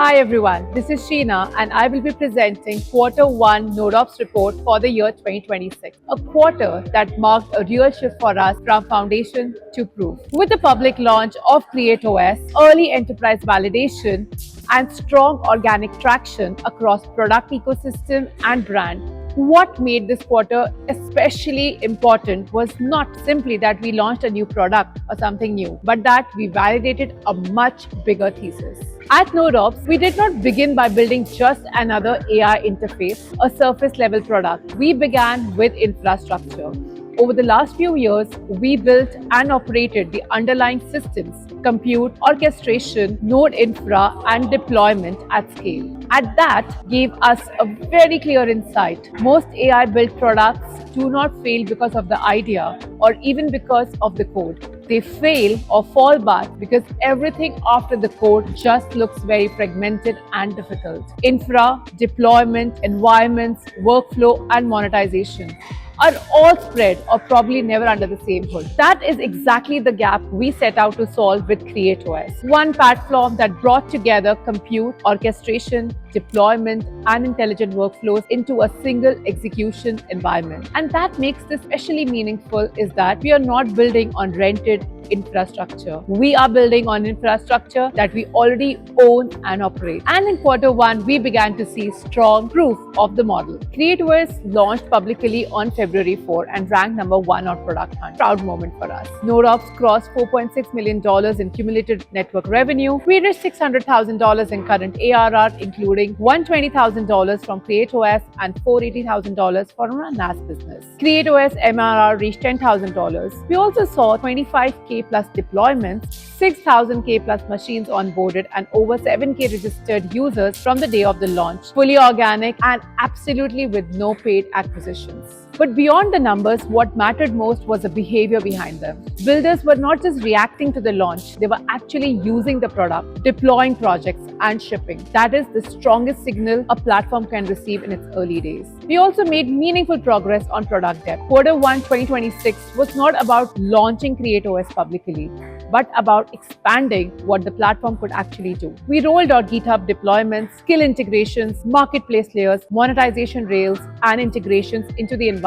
Hi everyone, this is Sheena and I will be presenting Quarter 1 NodeOps report for the year 2026. A quarter that marked a real shift for us from foundation to proof. With the public launch of CreateOS, early enterprise validation, and strong organic traction across product ecosystem and brand, what made this quarter especially important was not simply that we launched a new product or something new, but that we validated a much bigger thesis. At NodeOps, we did not begin by building just another AI interface, a surface level product. We began with infrastructure. Over the last few years, we built and operated the underlying systems, compute, orchestration, node infra, and deployment at scale. And that gave us a very clear insight. Most AI built products do not fail because of the idea or even because of the code. They fail or fall back because everything after the code just looks very fragmented and difficult. Infra, deployment, environments, workflow, and monetization are all spread or probably never under the same hood. That is exactly the gap we set out to solve with CreateOS. One platform that brought together compute, orchestration, deployment, and intelligent workflows into a single execution environment. And that makes this especially meaningful is that we are not building on rented infrastructure. We are building on infrastructure that we already own and operate. And in Quarter 1, we began to see strong proof of the model. CreateOS launched publicly on February 4 and ranked number 1 on Product Hunt. Proud moment for us. NodeOps crossed $4.6 million in cumulative network revenue. We reached $600,000 in current ARR, including $120,000 from CreateOS and $480,000 from our NAS business. CreateOS MRR reached $10,000. We also saw 25K plus deployments, 6,000K plus machines onboarded, and over 7K registered users from the day of the launch, fully organic and absolutely with no paid acquisitions. But beyond the numbers, what mattered most was the behavior behind them. Builders were not just reacting to the launch, they were actually using the product, deploying projects, and shipping. That is the strongest signal a platform can receive in its early days. We also made meaningful progress on product depth. Quarter 1 2026 was not about launching CreateOS publicly, but about expanding what the platform could actually do. We rolled out GitHub deployments, skill integrations, marketplace layers, monetization rails, and integrations into the environment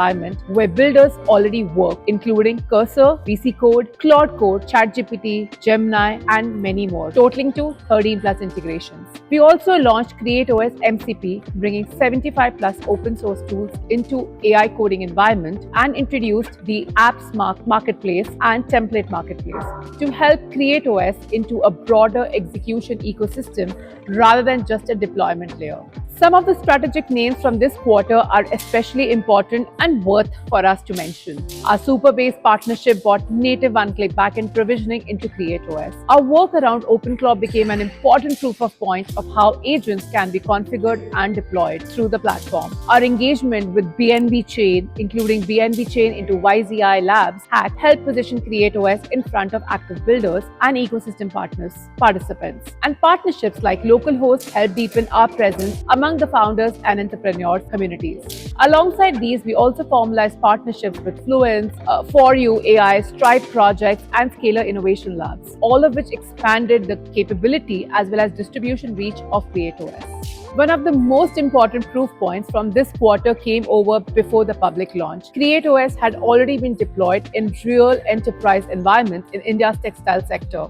where builders already work, including Cursor, VC Code, Claude Code, ChatGPT, Gemini, and many more, totaling to 13 plus integrations. We also launched CreateOS MCP, bringing 75 plus open source tools into AI coding environment, and introduced the Apps Marketplace and Template Marketplace to help CreateOS into a broader execution ecosystem rather than just a deployment layer. Some of the strategic names from this quarter are especially important and worth for us to mention. Our Superbase partnership brought native one-click backend provisioning into CreateOS. Our work around OpenClaw became an important proof of point of how agents can be configured and deployed through the platform. Our engagement with BNB Chain, including BNB Chain into YZI Labs, helped position CreateOS in front of active builders and ecosystem participants. And partnerships like localhost helped deepen our presence among the founders and entrepreneurs communities. Alongside these, we also formalized partnerships with Fluence, For.You AI, Stripe projects, and Scalar Innovation Labs, all of which expanded the capability as well as distribution reach of CreateOS. One of the most important proof points from this quarter came over before the public launch. CreateOS had already been deployed in real enterprise environments in India's textile sector,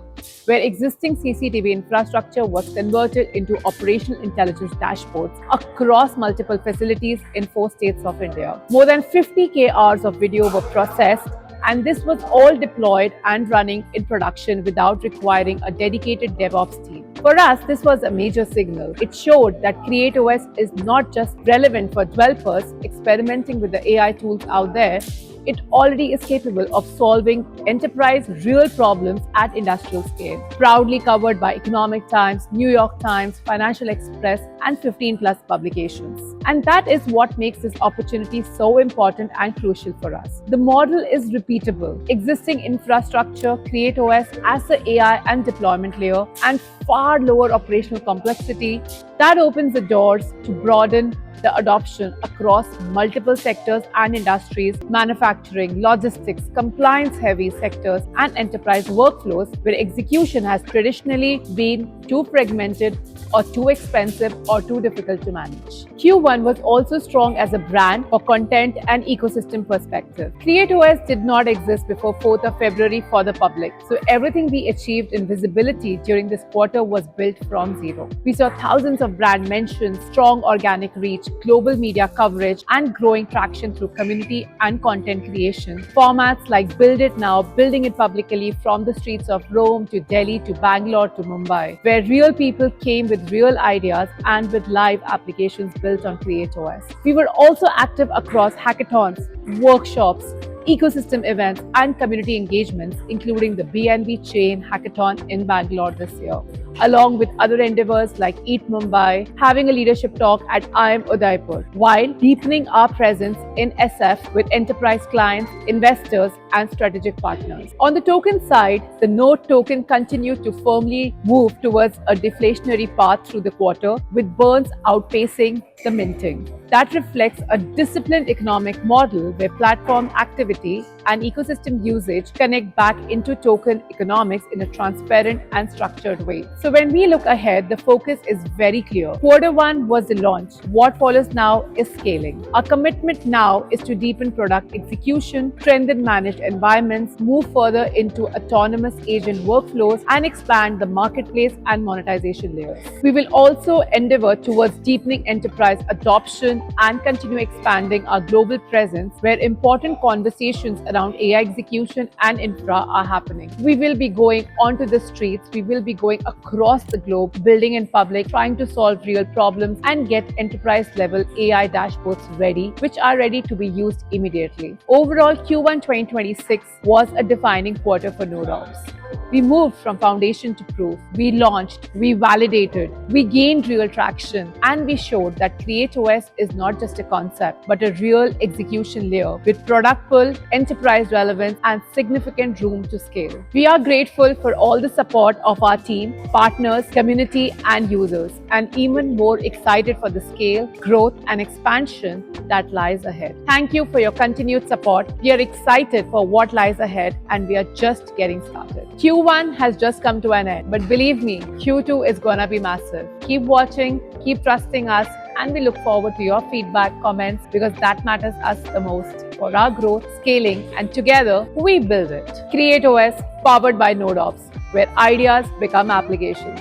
where existing CCTV infrastructure was converted into operational intelligence dashboards across multiple facilities in 4 states of India. More than 50K hours of video were processed, and this was all deployed and running in production without requiring a dedicated DevOps team. For us, this was a major signal. It showed that CreateOS is not just relevant for developers experimenting with the AI tools out there, it already is capable of solving enterprise real problems at industrial scale. Proudly covered by Economic Times, New York Times, Financial Express, and 15 plus publications. And that is what makes this opportunity so important and crucial for us. The model is repeatable. Existing infrastructure, CreateOS as the AI and deployment layer, and far lower operational complexity that opens the doors to broaden the adoption across multiple sectors and industries, manufacturing, logistics, compliance-heavy sectors, and enterprise workflows where execution has traditionally been too fragmented or too expensive or too difficult to manage. Q1 was also strong as a brand for content and ecosystem perspective. CreateOS did not exist before 4th of February for the public, so everything we achieved in visibility during this quarter was built from zero. We saw thousands of brand mentions, strong organic reach, global media coverage, and growing traction through community and content creation. Formats like Build It Now, building it publicly from the streets of Rome to Delhi to Bangalore to Mumbai, where real people came with real ideas and with live applications built on CreateOS. We were also active across hackathons, workshops, ecosystem events, and community engagements, including the BNB Chain Hackathon in Bangalore this year, along with other endeavors like Eat Mumbai, having a leadership talk at IIM Udaipur, while deepening our presence in SF with enterprise clients, investors, and strategic partners. On the token side, the Node token continued to firmly move towards a deflationary path through the quarter, with burns outpacing the minting. That reflects a disciplined economic model where platform activity and ecosystem usage connect back into token economics in a transparent and structured way. So when we look ahead, the focus is very clear. Quarter one was the launch. What follows now is scaling. Our commitment now is to deepen product execution, strengthen managed environments, move further into autonomous agent workflows, and expand the marketplace and monetization layers. We will also endeavor towards deepening enterprise adoption and continue expanding our global presence where important conversations around AI execution and infra are happening. We will be going onto the streets, we will be going across the globe, building in public, trying to solve real problems and get enterprise level AI dashboards ready, which are ready to be used immediately. Overall, Q1 2026 was a defining quarter for NodeOps. We moved from foundation to proof. We launched, we validated, we gained real traction, and we showed that CreateOS is not just a concept, but a real execution layer with product pull, enterprise relevance, and significant room to scale. We are grateful for all the support of our team, partners, community, and users, and even more excited for the scale, growth, and expansion that lies ahead. Thank you for your continued support. We are excited for what lies ahead, and we are just getting started. Q1 has just come to an end, but believe me, Q2 is gonna be massive. Keep watching, keep trusting us, and we look forward to your feedback, comments, because that matters us the most for our growth, scaling, and together we build it. CreateOS, powered by NodeOps, where ideas become applications.